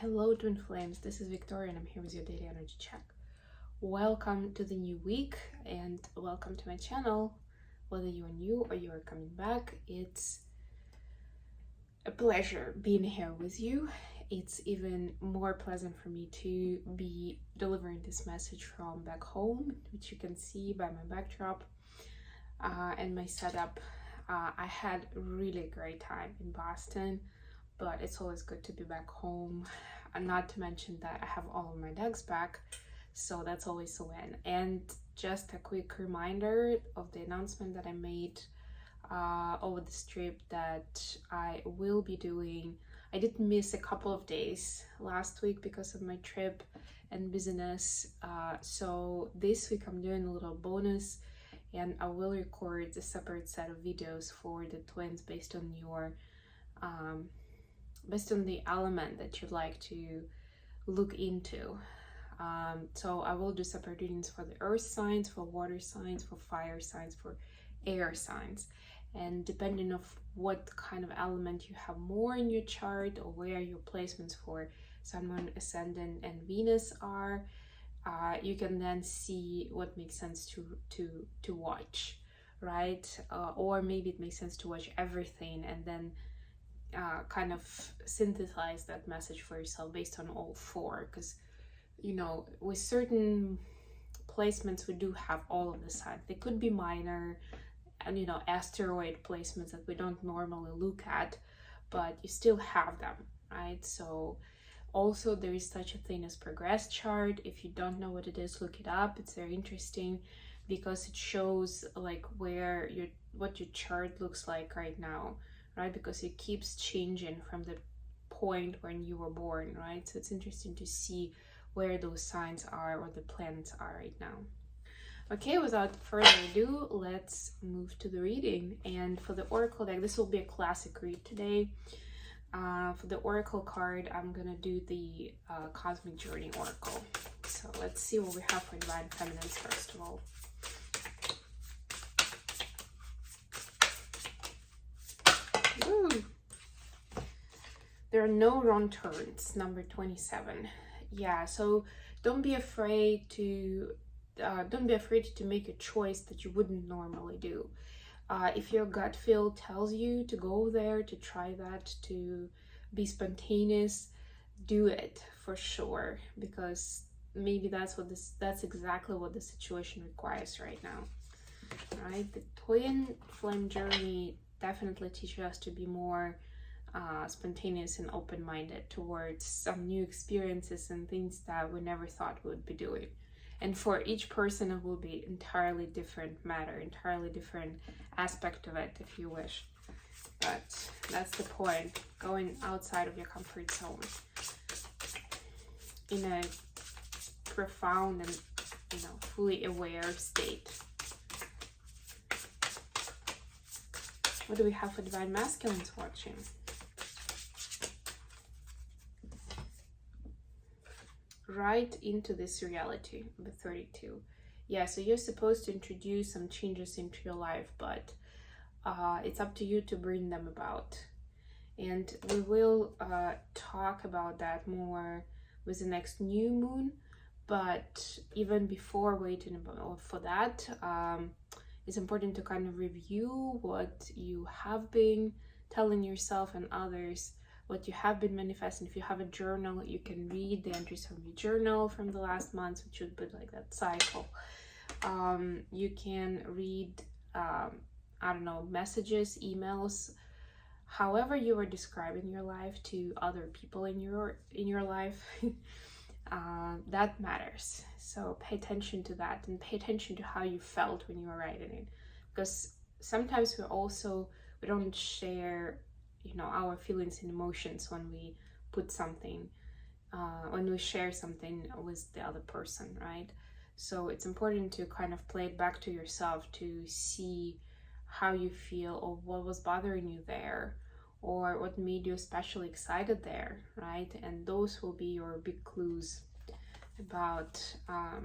Hello twin flames, this is Victoria and I'm here with your daily energy check. Welcome to the new week and welcome to my channel. Whether you are new or you are coming back, it's a pleasure being here with you. It's even more pleasant for me to be delivering this message from back home, which you can see by my backdrop and my setup. I had a really great time in Boston, but it's always good to be back home, and not to mention that I have all of my dogs back, so that's always a win. And just a quick reminder of the announcement that I made over this trip that I will be doing. I did miss a couple of days last week because of my trip and business, so this week I'm doing a little bonus and I will record a separate set of videos for the twins based on your the element that you'd like to look into. So I will do separate readings for the earth signs, for water signs, for fire signs, for air signs, and depending on what kind of element you have more in your chart or where your placements for Sun, Moon, Ascendant, and Venus are, you can then see what makes sense to watch, right? Or maybe it makes sense to watch everything and then kind of synthesize that message for yourself based on all four, because you know, with certain placements we do have all of the signs. They could be minor and, you know, asteroid placements that we don't normally look at, but you still have them, right? So also there is such a thing as progress chart. If you don't know what it is, look it up. It's very interesting because it shows like what your chart looks like right now, right? Because it keeps changing from the point when you were born, right? So it's interesting to see where those signs are or the planets are right now. Okay, without further ado, let's move to the reading. And for the oracle deck, this will be a classic read today. For the oracle card, I'm gonna do the Cosmic Journey Oracle. So let's see what we have for Divine Feminines first of all. Ooh. There are no wrong turns, number 27. Yeah, so don't be afraid to make a choice that you wouldn't normally do. If your gut feel tells you to go there, to try that, to be spontaneous, do it for sure, because maybe that's exactly what the situation requires right now. Right? The twin flame journey definitely teaches us to be more spontaneous and open-minded towards some new experiences and things that we never thought we would be doing. And for each person it will be entirely different matter, entirely different aspect of it if you wish. But that's the point, going outside of your comfort zone in a profound and, you know, fully aware state. What do we have for Divine Masculines watching? Right into this reality, the 32. Yeah, so you're supposed to introduce some changes into your life, but it's up to you to bring them about. And we will talk about that more with the next new moon, but even before waiting for that, it's important to kind of review what you have been telling yourself and others, what you have been manifesting. If you have a journal, you can read the entries from your journal from the last month, which would be like that cycle. You can read, I don't know, messages, emails, however you are describing your life to other people in your life. That matters. So pay attention to that and pay attention to how you felt when you were writing it, because sometimes we don't share, you know, our feelings and emotions when we put something, when we share something with the other person, right? So it's important to kind of play it back to yourself to see how you feel or what was bothering you there or what made you especially excited there, right? And those will be your big clues about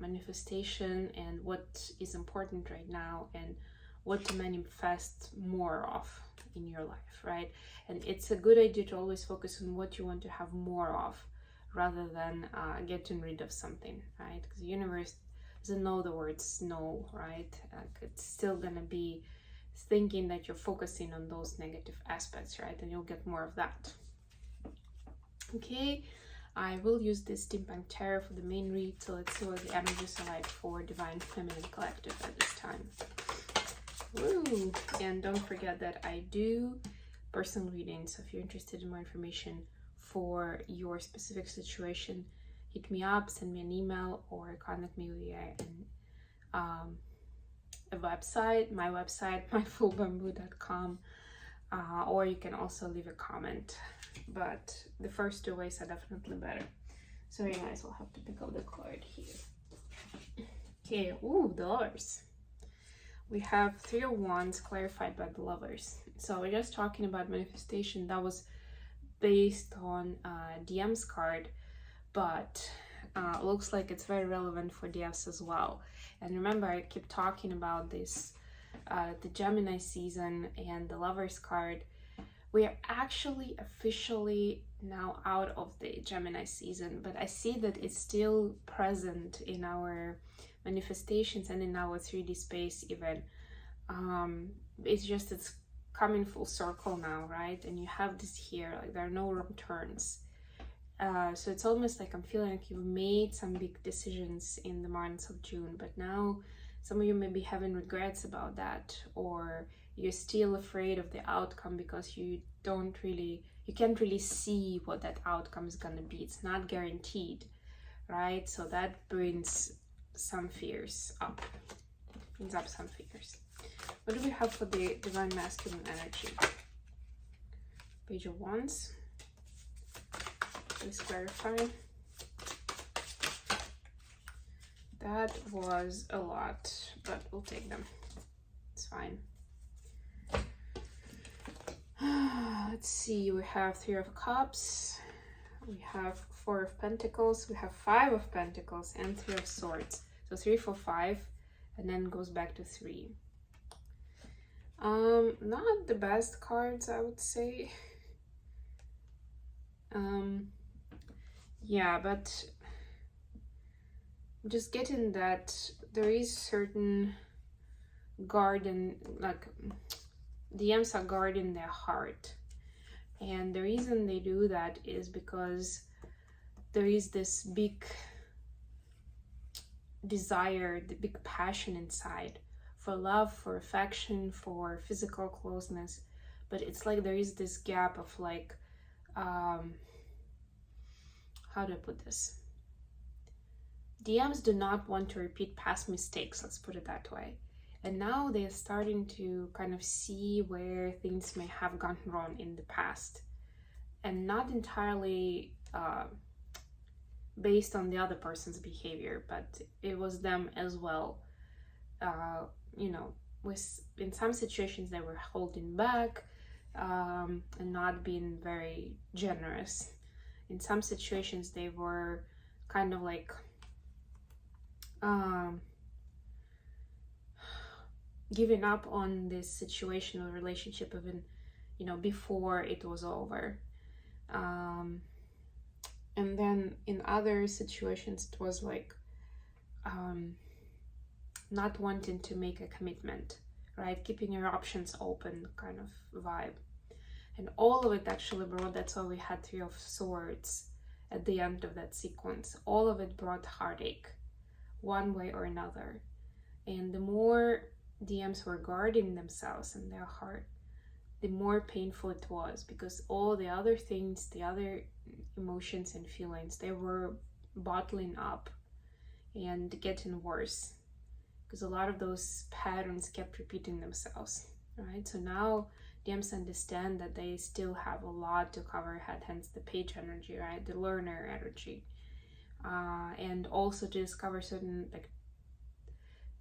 manifestation and what is important right now and what to manifest more of in your life, right? And it's a good idea to always focus on what you want to have more of rather than getting rid of something, right? Because the universe doesn't know the words no, right? It's still gonna be thinking that you're focusing on those negative aspects, right? And you'll get more of that. Okay, I will use this steampunk tarot for the main read, so let's see what the energies are like for Divine Feminine Collective at this time. Woo! And don't forget that I do personal readings, so if you're interested in more information for your specific situation, hit me up, send me an email, or contact me via a website, my website, myfullbamboo.com, or you can also leave a comment, but the first two ways are definitely better. So very nice. I'll have to pick up the card here. Okay, ooh, the Lovers. We have Three of Wands clarified by the Lovers. So we're just talking about manifestation that was based on DM's card, but looks like it's very relevant for DFs as well. And remember, I keep talking about this, the Gemini season and the Lovers card. We are actually officially now out of the Gemini season, but I see that it's still present in our manifestations and in our 3D space even. It's coming full circle now, right? And you have this here, like there are no wrong turns. So it's almost like I'm feeling like you've made some big decisions in the months of June, but now some of you may be having regrets about that, or you're still afraid of the outcome because you can't really see what that outcome is gonna be. It's not guaranteed, right? So that brings some fears up. Brings up some fears. What do we have for the Divine Masculine energy? Page of Wands. Please clarify. That was a lot, but we'll take them. It's fine. Let's see, we have Three of Cups, we have Four of Pentacles, we have Five of Pentacles, and Three of Swords. So 3, 4, 5, and then goes back to 3. Not the best cards, I would say. Yeah, but just getting that there is certain garden, like DMs are guarding their heart, and the reason they do that is because there is this big desire, the big passion inside for love, for affection, for physical closeness, but it's like there is this gap of like how do I put this? DMs do not want to repeat past mistakes, let's put it that way. And now they're starting to kind of see where things may have gone wrong in the past. And not entirely based on the other person's behavior, but it was them as well. You know, in some situations they were holding back and not being very generous. In some situations they were kind of like giving up on this situational relationship even, you know, before it was over. And then in other situations it was like not wanting to make a commitment, right? Keeping your options open kind of vibe. And all of it actually brought, that's why we had Three of Swords at the end of that sequence. All of it brought heartache, one way or another. And the more DMs were guarding themselves and their heart, the more painful it was, because all the other things, the other emotions and feelings, they were bottling up and getting worse, because a lot of those patterns kept repeating themselves, right? So now DMs understand that they still have a lot to cover, hence the Page energy, right? The learner energy. And also to discover certain, like,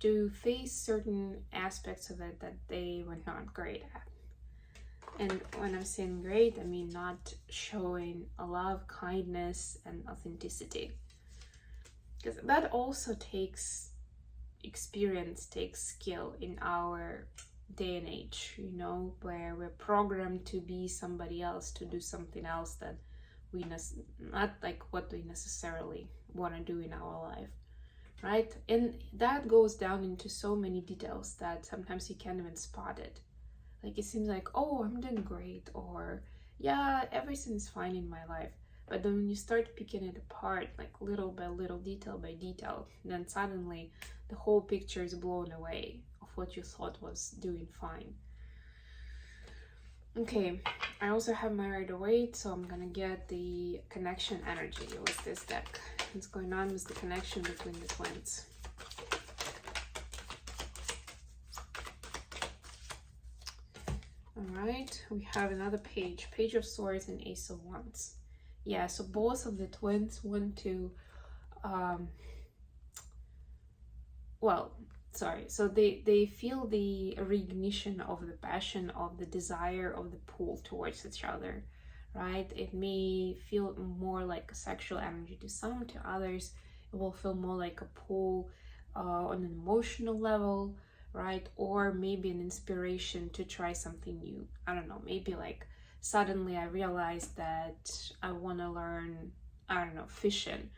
to face certain aspects of it that they were not great at. And when I'm saying great, I mean not showing a lot of kindness and authenticity. Because that also takes experience, takes skill in our day and age, you know, where we're programmed to be somebody else, to do something else that not like what we necessarily want to do in our life, right? And that goes down into so many details that sometimes you can't even spot it. Like it seems like, oh, I'm doing great, or yeah, everything's fine in my life. But then when you start picking it apart, like little by little, detail by detail, then suddenly the whole picture is blown away of what you thought was doing fine. Okay, I also have my Rider-Waite, so I'm gonna get the connection energy with this deck. What's going on with the connection between the twins? Alright, we have another page. Page of Swords and Ace of Wands. Yeah, so both of the twins want to, so they feel the reignition of the passion, of the desire, of the pull towards each other, right? It may feel more like a sexual energy to some, to others it will feel more like a pull on an emotional level, right? Or maybe an inspiration to try something new. I don't know, maybe like suddenly I realized that I want to learn, I don't know, fishing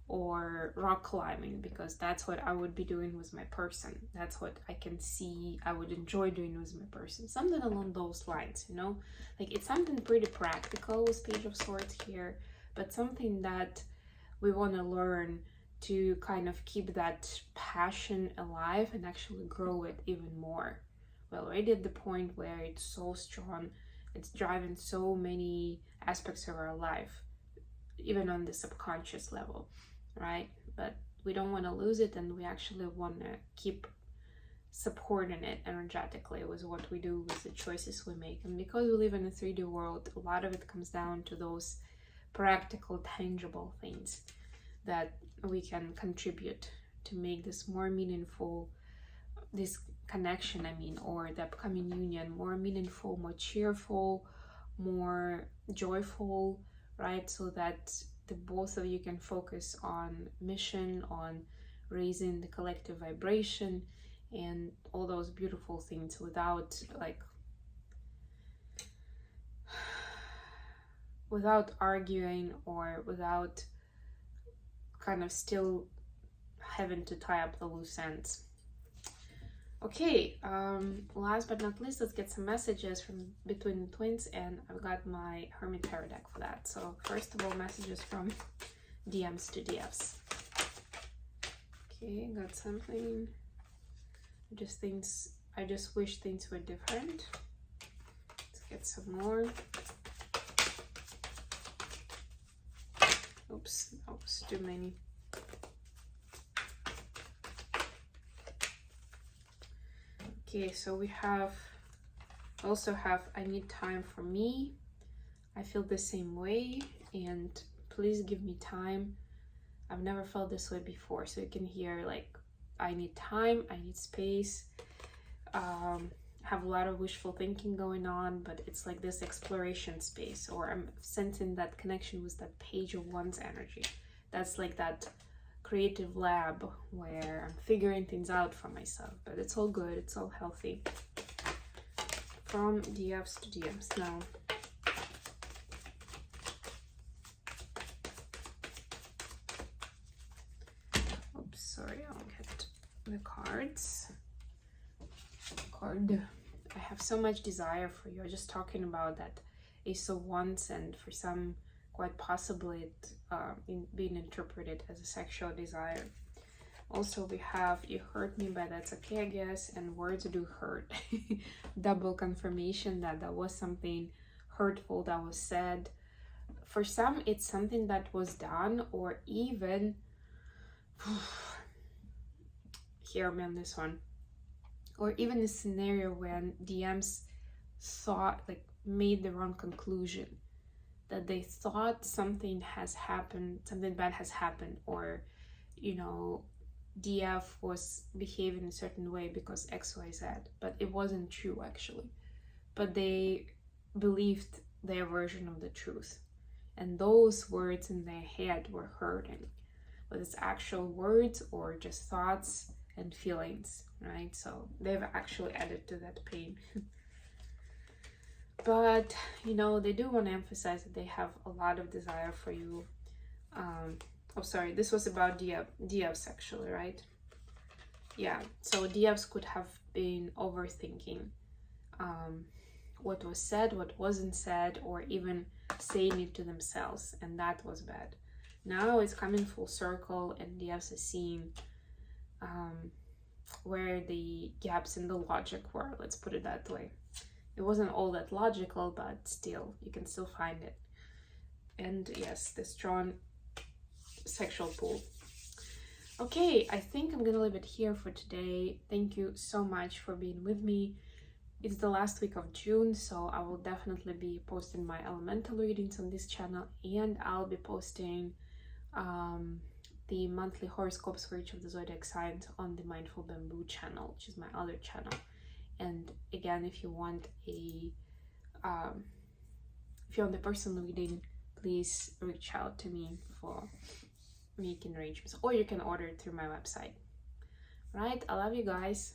or rock climbing, because that's what I would be doing with my person. That's what I can see I would enjoy doing with my person. Something along those lines, you know? Like it's something pretty practical with Page of Swords here, but something that we want to learn to kind of keep that passion alive and actually grow it even more. We're already at the point where it's so strong, it's driving so many aspects of our life, even on the subconscious level, right? But we don't want to lose it, and we actually want to keep supporting it energetically with what we do, with the choices we make. And because we live in a 3D world, a lot of it comes down to those practical, tangible things that we can contribute to make this more meaningful, this connection, or the upcoming union, more meaningful, more cheerful, more joyful, right? So that the both of you can focus on mission, on raising the collective vibration and all those beautiful things without arguing, or without kind of still having to tie up the loose ends. Okay, last but not least, let's get some messages from between the twins, and I've got my Hermit Tarot deck for that. So first of all, messages from DMs to DFs. Okay, got something. I just wish things were different. Let's get some more. Oops, that was too many. Okay, so we also have I need time for me. I feel the same way, and please give me time. I've never felt this way before, so you can hear like I need time, I need space. Have a lot of wishful thinking going on, but it's like this exploration space, or I'm sensing that connection with that Page of Wands energy. That's like that creative lab where I'm figuring things out for myself, but it's all good, it's all healthy. From DFs to DMs now. Oops, sorry, I'll get the cards. I have so much desire for you. I was just talking about that Ace of Wands, and for some, quite possibly it being interpreted as a sexual desire. Also, we have you hurt me, but that's okay, I guess, and words do hurt. Double confirmation that there was something hurtful that was said. For some, it's something that was done, or even hear me on this one, or even a scenario when DMs thought, like, made the wrong conclusion, that they thought something has happened, something bad has happened, or, you know, DF was behaving a certain way because XYZ, but it wasn't true actually. But they believed their version of the truth, and those words in their head were hurting, whether it's actual words or just thoughts and feelings, right? So they've actually added to that pain. But you know, they do want to emphasize that they have a lot of desire for you. Oh, sorry, this was about Dievs actually, right? Yeah, so Dievs could have been overthinking what was said, what wasn't said, or even saying it to themselves, and that was bad. Now it's coming full circle, and Dievs is seeing where the gaps in the logic were, let's put it that way. It wasn't all that logical, but still, you can still find it. And yes, the strong sexual pull. Okay, I think I'm gonna leave it here for today. Thank you so much for being with me. It's the last week of June, so I will definitely be posting my elemental readings on this channel, and I'll be posting the monthly horoscopes for each of the zodiac signs on the Mindful Bamboo channel, which is my other channel. And again, if you want a personal reading, please reach out to me for making arrangements, or you can order it through my website. Right? I love you guys.